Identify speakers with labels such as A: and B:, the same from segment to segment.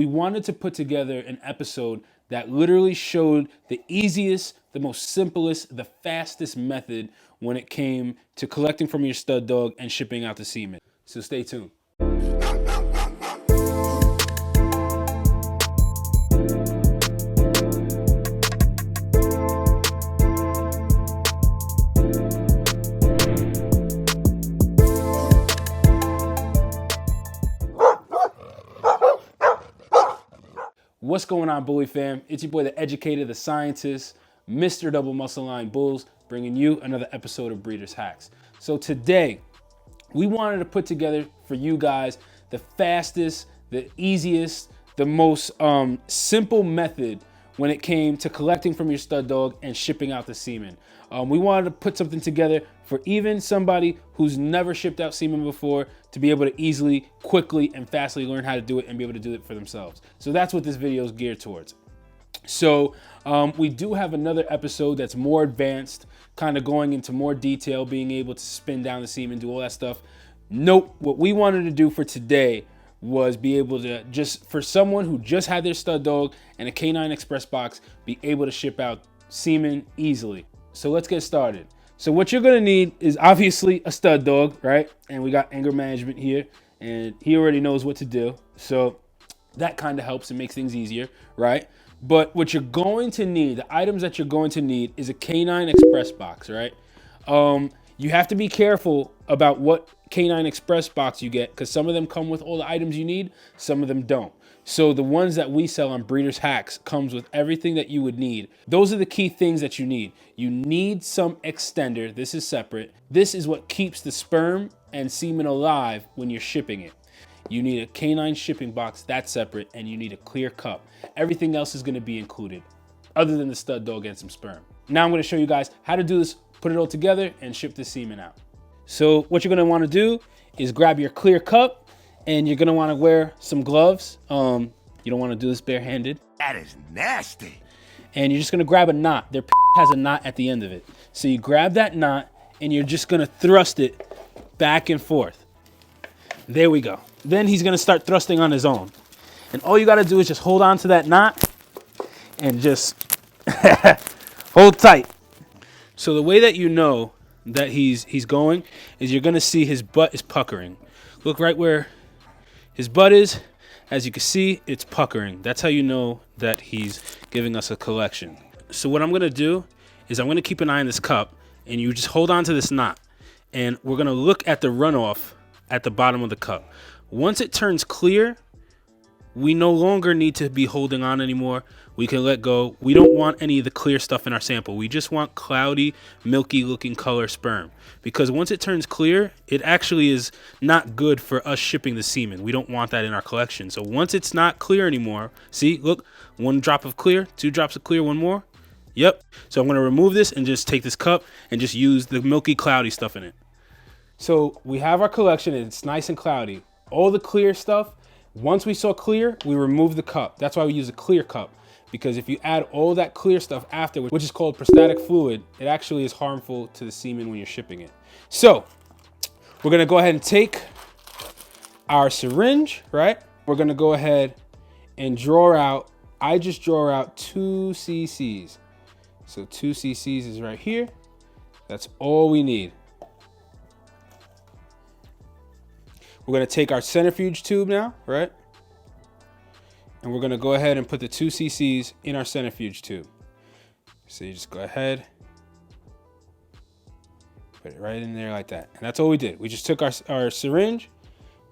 A: We wanted to put together an episode that literally showed the easiest, the most simplest, the fastest method when it came to collecting from your stud dog and shipping out the semen. So stay tuned. What's going on, Bully fam? It's your boy, the educator, the scientist, Mr. Double Muscle Line Bulls, bringing you another episode of Breeders' Hacks. So today, we wanted to put together for you guys the fastest, the easiest, the most simple method when it came to collecting from your stud dog and shipping out the semen. We wanted to put something together for even somebody who's never shipped out semen before to be able to easily, quickly, and fastly learn how to do it and be able to do it for themselves. So that's what this video is geared towards. So we do have another episode that's more advanced, kind of going into more detail, being able to spin down the semen, do all that stuff. Nope, what we wanted to do for today was be able to just, for someone who just had their stud dog and a canine express box, be able to ship out semen easily. So let's get started. So what you're gonna need is obviously a stud dog, right? And we got anger management here, and he already knows what to do. So that kind of helps and makes things easier, right? But what you're going to need, the items that you're going to need is a canine express box, right? You have to be careful about what canine express box you get, because some of them come with all the items you need, some of them don't. So the ones that we sell on Breeders' Hacks comes with everything that you would need. Those are the key things that you need. You need some extender. This is separate. This is what keeps the sperm and semen alive when you're shipping it. You need a canine shipping box, that's separate, and you need a clear cup. Everything else is gonna be included, other than the stud dog and some sperm. Now I'm gonna show you guys how to do this, put it all together, and ship the semen out. So what you're gonna wanna do is grab your clear cup, and you're gonna wanna wear some gloves. You don't wanna do this barehanded.
B: That is nasty.
A: And you're just gonna grab a knot. Their has a knot at the end of it. So you grab that knot, and you're just gonna thrust it back and forth. There we go. Then he's gonna start thrusting on his own. And all you gotta do is just hold on to that knot and just hold tight. So the way that you know that he's going is you're gonna see his butt is puckering. Look right where his butt is. As you can see, it's puckering. That's how you know that he's giving us a collection. So what I'm gonna do is I'm gonna keep an eye on this cup, and you just hold on to this knot, and we're gonna look at the runoff at the bottom of the cup. Once it turns clear, we no longer need to be holding on anymore. We can let go. We don't want any of the clear stuff in our sample. We just want cloudy, milky looking color sperm. Because once it turns clear, it actually is not good for us shipping the semen. We don't want that in our collection. So once it's not clear anymore, see, look, one drop of clear, two drops of clear, one more. Yep. So I'm gonna remove this and just take this cup and just use the milky, cloudy stuff in it. So we have our collection and it's nice and cloudy. All the clear stuff, once we saw clear, we remove the cup. That's why we use a clear cup, because if you add all that clear stuff after, which is called prostatic fluid, it actually is harmful to the semen when you're shipping it. So we're gonna go ahead and take our syringe, right? We're gonna go ahead and draw out, I just draw out 2 cc's. So 2 cc's is right here. That's all we need. We're gonna take our centrifuge tube now, right? And we're gonna go ahead and put the 2 cc's in our centrifuge tube. So you just go ahead, put it right in there like that. And that's all we did. We just took our syringe,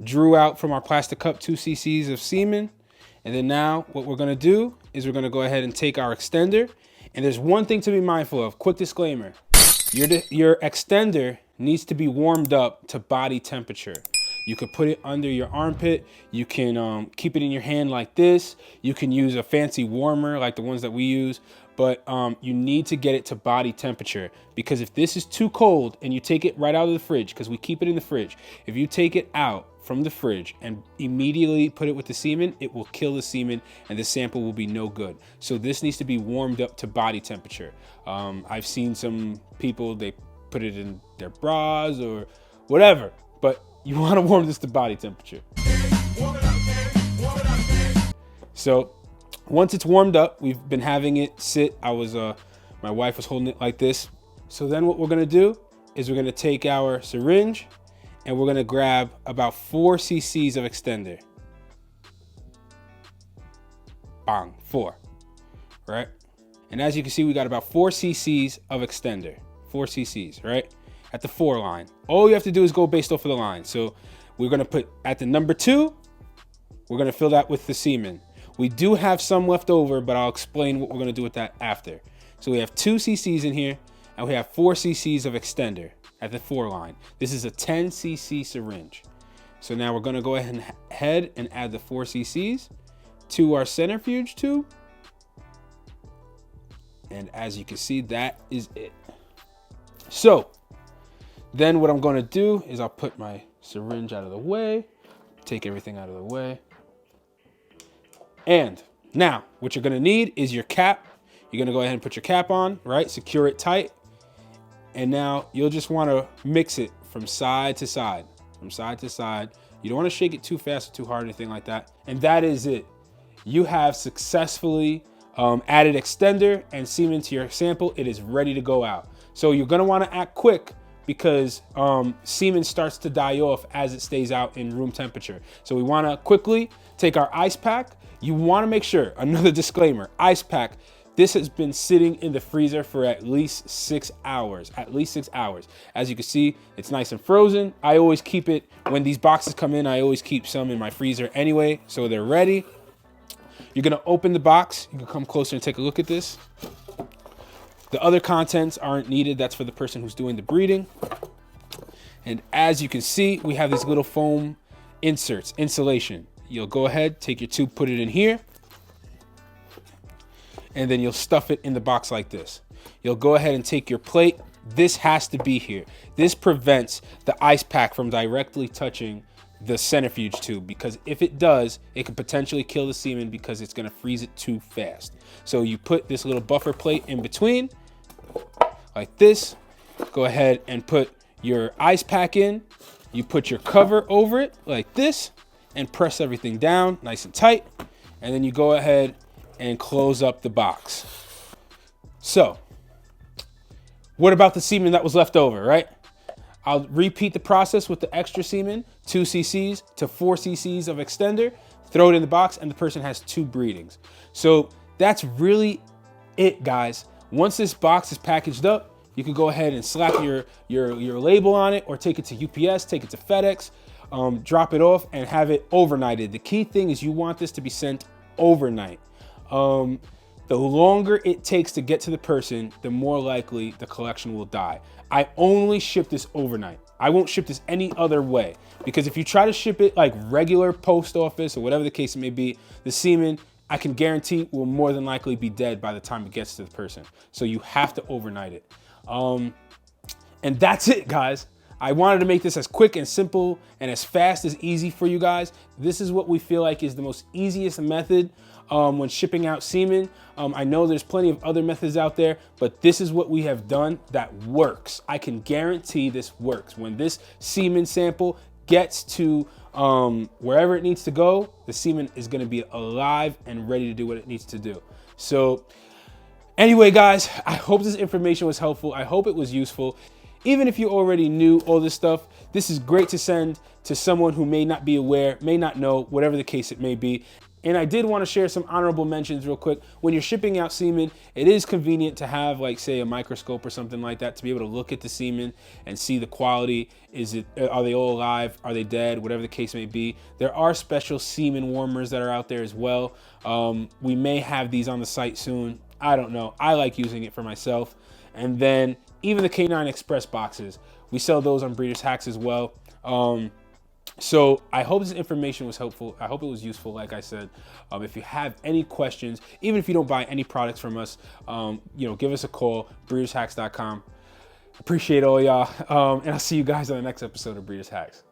A: drew out from our plastic cup 2 cc's of semen. And then now what we're gonna do is we're gonna go ahead and take our extender. And there's one thing to be mindful of, quick disclaimer. Your extender needs to be warmed up to body temperature. You could put it under your armpit. You can keep it in your hand like this. You can use a fancy warmer like the ones that we use, but you need to get it to body temperature, because if this is too cold and you take it right out of the fridge, because we keep it in the fridge, if you take it out from the fridge and immediately put it with the semen, it will kill the semen and the sample will be no good. So this needs to be warmed up to body temperature. I've seen some people, they put it in their bras or whatever, but you want to warm this to body temperature. So once it's warmed up, we've been having it sit. My wife was holding it like this. So then what we're gonna do is we're gonna take our syringe and we're gonna grab about 4 cc's of extender. Bang, 4, right? And as you can see, we got about 4 cc's of extender, 4 cc's, right? At the 4 line. All you have to do is go based off of the line. So we're gonna put at the number 2, we're gonna fill that with the semen. We do have some left over, but I'll explain what we're gonna do with that after. So we have 2 cc's in here, and we have 4 cc's of extender at the 4 line. This is a 10 cc syringe. So now we're gonna go ahead and add the 4 cc's to our centrifuge tube. And as you can see, that is it. So then what I'm gonna do is I'll put my syringe out of the way, take everything out of the way. And now what you're gonna need is your cap. You're gonna go ahead and put your cap on, right? Secure it tight. And now you'll just wanna mix it from side to side, from side to side. You don't wanna shake it too fast or too hard or anything like that. And that is it. You have successfully added extender and semen to your sample. It is ready to go out. So you're gonna wanna act quick because semen starts to die off as it stays out in room temperature. So we wanna quickly take our ice pack. You wanna make sure, another disclaimer, ice pack, this has been sitting in the freezer for at least 6 hours, at least 6 hours. As you can see, it's nice and frozen. I always keep it, when these boxes come in, I always keep some in my freezer anyway, so they're ready. You're gonna open the box. You can come closer and take a look at this. The other contents aren't needed. That's for the person who's doing the breeding. And as you can see, we have these little foam inserts, insulation. You'll go ahead, take your tube, put it in here, and then you'll stuff it in the box like this. You'll go ahead and take your plate. This has to be here. This prevents the ice pack from directly touching the centrifuge tube, because if it does, it could potentially kill the semen because it's gonna freeze it too fast. So you put this little buffer plate in between, like this. Go ahead and put your ice pack in. You put your cover over it like this and press everything down nice and tight. And then you go ahead and close up the box. So, what about the semen that was left over, right? I'll repeat the process with the extra semen, 2 cc's to 4 cc's of extender, throw it in the box, and the person has 2 breedings. So that's really it, guys. Once this box is packaged up, you can go ahead and slap your label on it, or take it to UPS, take it to FedEx, drop it off and have it overnighted. The key thing is you want this to be sent overnight. The longer it takes to get to the person, the more likely the collection will die. I only ship this overnight. I won't ship this any other way, because if you try to ship it like regular post office or whatever the case it may be, the semen, I can guarantee, will more than likely be dead by the time it gets to the person. So you have to overnight it. And that's it, guys. I wanted to make this as quick and simple and as fast as easy for you guys. This is what we feel like is the most easiest method when shipping out semen. I know there's plenty of other methods out there, but this is what we have done that works. I can guarantee this works. When this semen sample gets to wherever it needs to go, the semen is gonna be alive and ready to do what it needs to do. So anyway, guys, I hope this information was helpful. I hope it was useful. Even if you already knew all this stuff, this is great to send to someone who may not be aware, may not know, whatever the case it may be. And I did want to share some honorable mentions real quick. When you're shipping out semen, it is convenient to have, like, say, a microscope or something like that to be able to look at the semen and see the quality. Are they all alive? Are they dead? Whatever the case may be. There are special semen warmers that are out there as well. We may have these on the site soon. I don't know. I like using it for myself. And then even the Canine Express boxes, we sell those on Breeders Hacks as well. So I hope this information was helpful. I hope it was useful, like I said. If you have any questions, even if you don't buy any products from us, give us a call, breedershacks.com. Appreciate all y'all. And I'll see you guys on the next episode of Breeders Hacks.